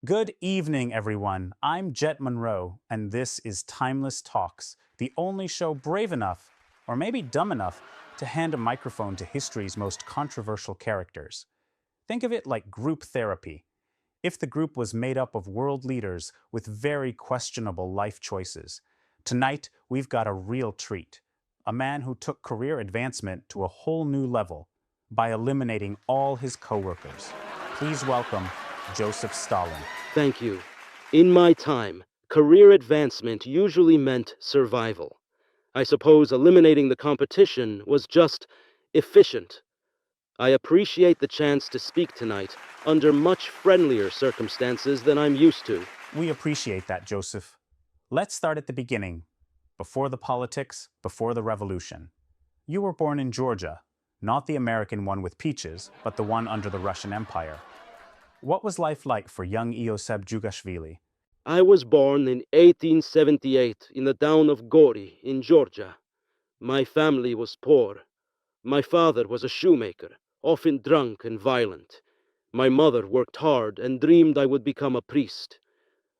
Good evening, everyone. I'm Jet Monroe, and this is Timeless Talks, the only show brave enough, or maybe dumb enough, to hand a microphone to history's most controversial characters. Think of it like group therapy. If the group was made up of world leaders with very questionable life choices, tonight we've got a real treat. A man who took career advancement to a whole new level by eliminating all his coworkers. Please welcome Joseph Stalin. Thank you. In my time, career advancement usually meant survival. I suppose eliminating the competition was just efficient. I appreciate the chance to speak tonight under much friendlier circumstances than I'm used to. We appreciate that, Joseph. Let's start at the beginning, before the politics, before the revolution. You were born in Georgia, not the American one with peaches, but the one under the Russian Empire. What was life like for young Ioseb Jugashvili? I was born in 1878 in the town of Gori in Georgia. My family was poor. My father was a shoemaker, often drunk and violent. My mother worked hard and dreamed I would become a priest.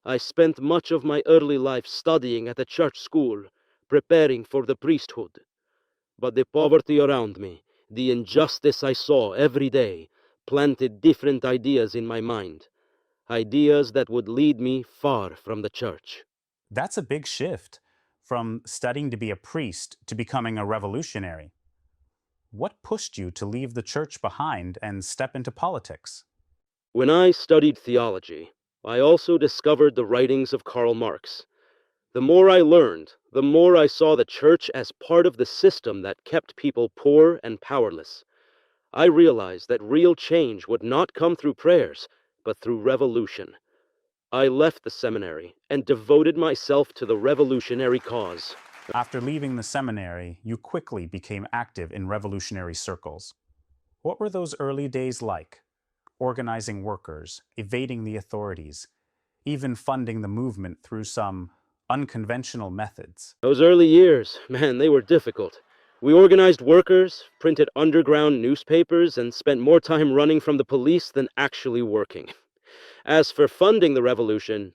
I spent much of my early life studying at a church school, preparing for the priesthood. But the poverty around me, the injustice I saw every day, planted different ideas in my mind. Ideas that would lead me far from the church. That's a big shift from studying to be a priest to becoming a revolutionary. What pushed you to leave the church behind and step into politics? When I studied theology, I also discovered the writings of Karl Marx. The more I learned, the more I saw the church as part of the system that kept people poor and powerless. I realized that real change would not come through prayers, but through revolution. I left the seminary and devoted myself to the revolutionary cause. After leaving the seminary, you quickly became active in revolutionary circles. What were those early days like? Organizing workers, evading the authorities, even funding the movement through some unconventional methods. Those early years, man, they were difficult. We organized workers, printed underground newspapers, and spent more time running from the police than actually working. As for funding the revolution,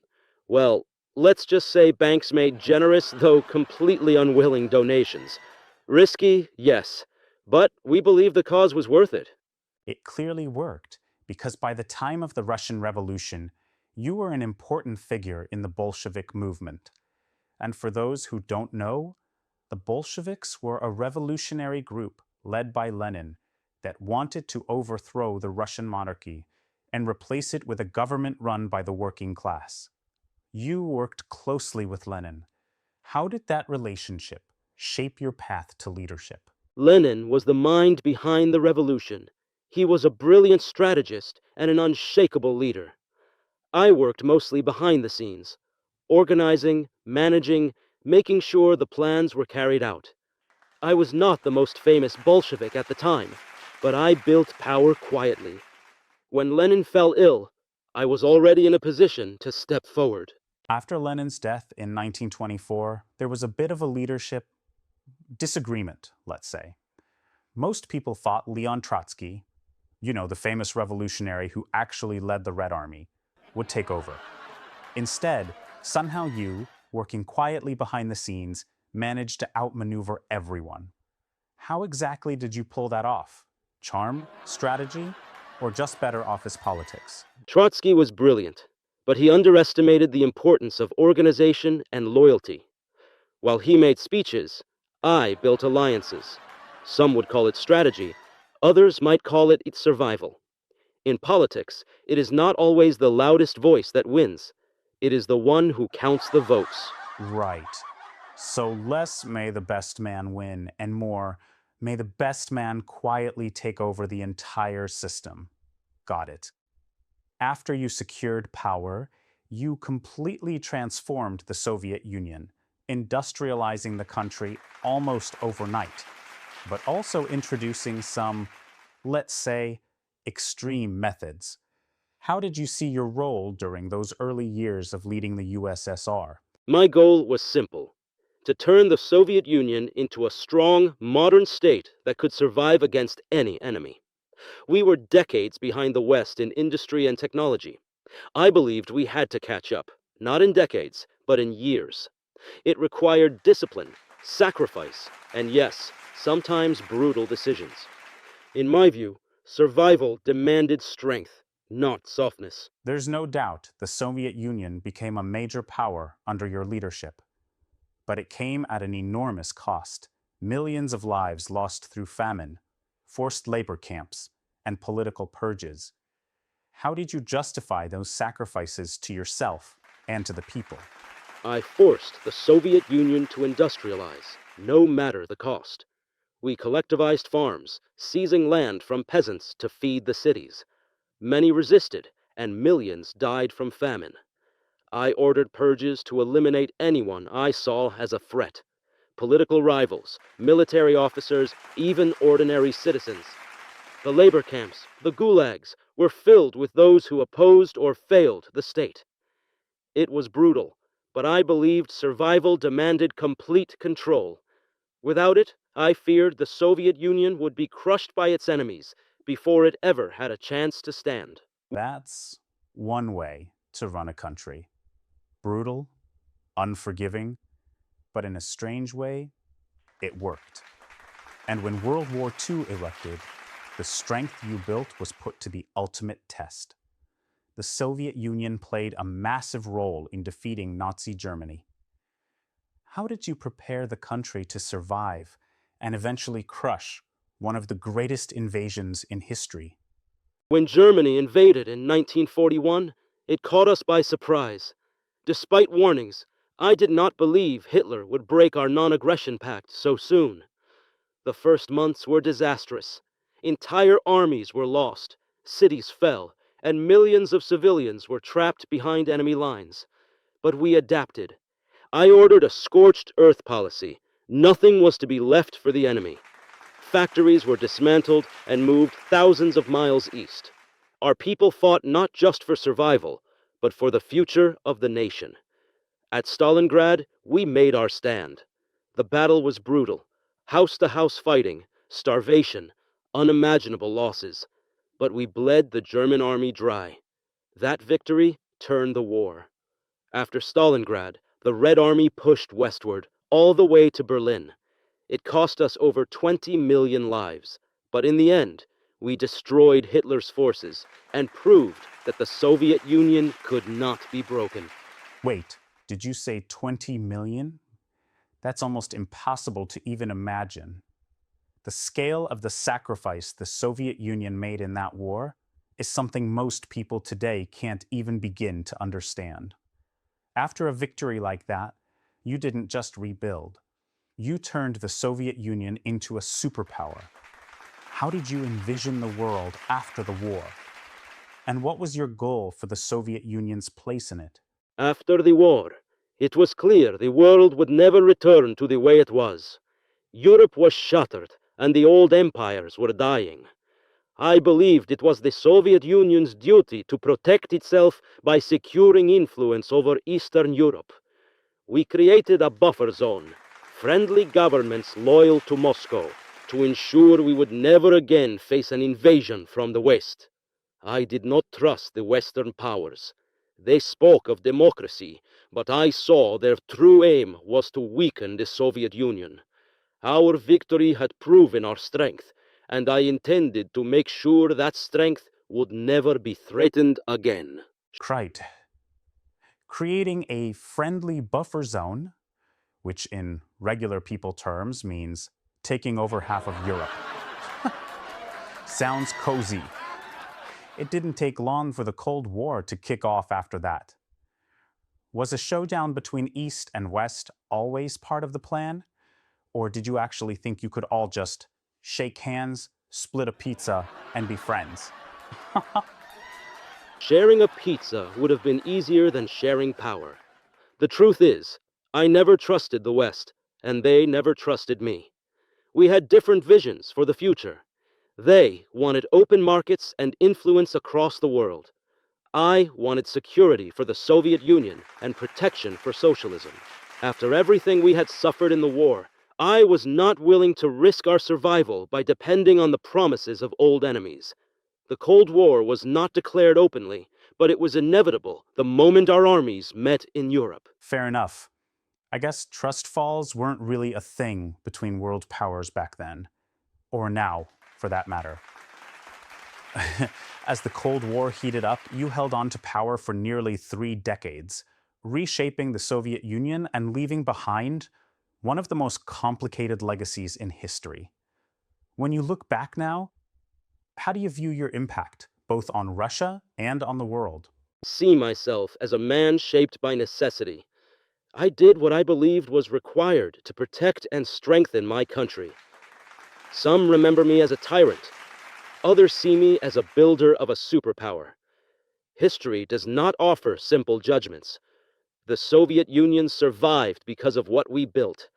well, let's just say banks made generous, though completely unwilling donations. Risky, yes, but we believe the cause was worth it. It clearly worked, because by the time of the Russian Revolution, you were an important figure in the Bolshevik movement. And for those who don't know, the Bolsheviks were a revolutionary group led by Lenin that wanted to overthrow the Russian monarchy and replace it with a government run by the working class. You worked closely with Lenin. How did that relationship shape your path to leadership? Lenin was the mind behind the revolution. He was a brilliant strategist and an unshakable leader. I worked mostly behind the scenes, organizing, managing, making sure the plans were carried out. I was not the most famous Bolshevik at the time, but I built power quietly. When Lenin fell ill, I was already in a position to step forward. After Lenin's death in 1924, there was a bit of a leadership disagreement, let's say. Most people thought Leon Trotsky, the famous revolutionary who actually led the Red Army, would take over. Instead, somehow you, working quietly behind the scenes, managed to outmaneuver everyone. How exactly did you pull that off? Charm, strategy, or just better office politics? Trotsky was brilliant, but he underestimated the importance of organization and loyalty. While he made speeches, I built alliances. Some would call it strategy, others might call it its survival. In politics, it is not always the loudest voice that wins. It is the one who counts the votes. Right. So less may the best man win, and more, may the best man quietly take over the entire system. Got it. After you secured power, you completely transformed the Soviet Union, industrializing the country almost overnight, but also introducing some, let's say, extreme methods. How did you see your role during those early years of leading the USSR? My goal was simple: to turn the Soviet Union into a strong, modern state that could survive against any enemy. We were decades behind the West in industry and technology. I believed we had to catch up, not in decades, but in years. It required discipline, sacrifice, and yes, sometimes brutal decisions. In my view, survival demanded strength, not softness. There's no doubt the Soviet Union became a major power under your leadership. But it came at an enormous cost. Millions of lives lost through famine, forced labor camps, and political purges. How did you justify those sacrifices to yourself and to the people? I forced the Soviet Union to industrialize, no matter the cost. We collectivized farms, seizing land from peasants to feed the cities. Many resisted, and millions died from famine. I ordered purges to eliminate anyone I saw as a threat. Political rivals, military officers, even ordinary citizens. The labor camps, the gulags, were filled with those who opposed or failed the state. It was brutal, but I believed survival demanded complete control. Without it, I feared the Soviet Union would be crushed by its enemies before it ever had a chance to stand. That's one way to run a country. Brutal, unforgiving, but in a strange way, it worked. And when World War II erupted, the strength you built was put to the ultimate test. The Soviet Union played a massive role in defeating Nazi Germany. How did you prepare the country to survive and eventually crush one of the greatest invasions in history? When Germany invaded in 1941, it caught us by surprise. Despite warnings, I did not believe Hitler would break our non-aggression pact so soon. The first months were disastrous. Entire armies were lost, cities fell, and millions of civilians were trapped behind enemy lines. But we adapted. I ordered a scorched earth policy. Nothing was to be left for the enemy. Factories were dismantled and moved thousands of miles east. Our people fought not just for survival, but for the future of the nation. At Stalingrad, we made our stand. The battle was brutal. House-to-house fighting, starvation, unimaginable losses. But we bled the German army dry. That victory turned the war. After Stalingrad, the Red Army pushed westward, all the way to Berlin. It cost us over 20 million lives, but in the end, we destroyed Hitler's forces and proved that the Soviet Union could not be broken. Wait, did you say 20 million? That's almost impossible to even imagine. The scale of the sacrifice the Soviet Union made in that war is something most people today can't even begin to understand. After a victory like that, you didn't just rebuild. You turned the Soviet Union into a superpower. How did you envision the world after the war? And what was your goal for the Soviet Union's place in it? After the war, it was clear the world would never return to the way it was. Europe was shattered, and the old empires were dying. I believed it was the Soviet Union's duty to protect itself by securing influence over Eastern Europe. We created a buffer zone, friendly governments loyal to Moscow, to ensure we would never again face an invasion from the West. I did not trust the Western powers. They spoke of democracy, but I saw their true aim was to weaken the Soviet Union. Our victory had proven our strength, and I intended to make sure that strength would never be threatened again. Right. Creating a friendly buffer zone, which in regular people terms means taking over half of Europe. Sounds cozy. It didn't take long for the Cold War to kick off after that. Was a showdown between East and West always part of the plan? Or did you actually think you could all just shake hands, split a pizza, and be friends? Sharing a pizza would have been easier than sharing power. The truth is, I never trusted the West, and they never trusted me. We had different visions for the future. They wanted open markets and influence across the world. I wanted security for the Soviet Union and protection for socialism. After everything we had suffered in the war, I was not willing to risk our survival by depending on the promises of old enemies. The Cold War was not declared openly, but it was inevitable the moment our armies met in Europe. Fair enough. I guess trust falls weren't really a thing between world powers back then. Or now, for that matter. As the Cold War heated up, you held on to power for nearly 3 decades, reshaping the Soviet Union and leaving behind one of the most complicated legacies in history. When you look back now, how do you view your impact, both on Russia and on the world? See myself as a man shaped by necessity. I did what I believed was required to protect and strengthen my country. Some remember me as a tyrant. Others see me as a builder of a superpower. History does not offer simple judgments. The Soviet Union survived because of what we built,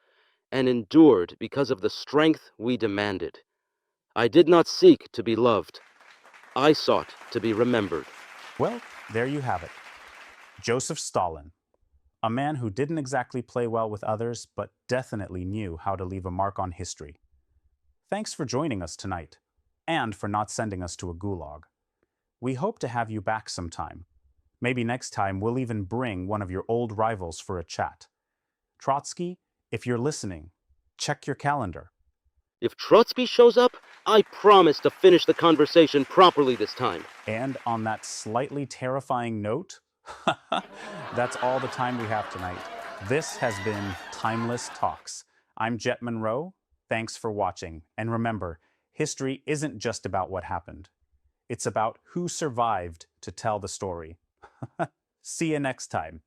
and endured because of the strength we demanded. I did not seek to be loved. I sought to be remembered. Well, there you have it. Joseph Stalin, a man who didn't exactly play well with others, but definitely knew how to leave a mark on history. Thanks for joining us tonight, and for not sending us to a gulag. We hope to have you back sometime. Maybe next time we'll even bring one of your old rivals for a chat. Trotsky, if you're listening, check your calendar. If Trotsky shows up, I promise to finish the conversation properly this time. And on that slightly terrifying note, that's all the time we have tonight. This has been Timeless Talks. I'm Jet Monroe. Thanks for watching. And remember, history isn't just about what happened. It's about who survived to tell the story. See you next time.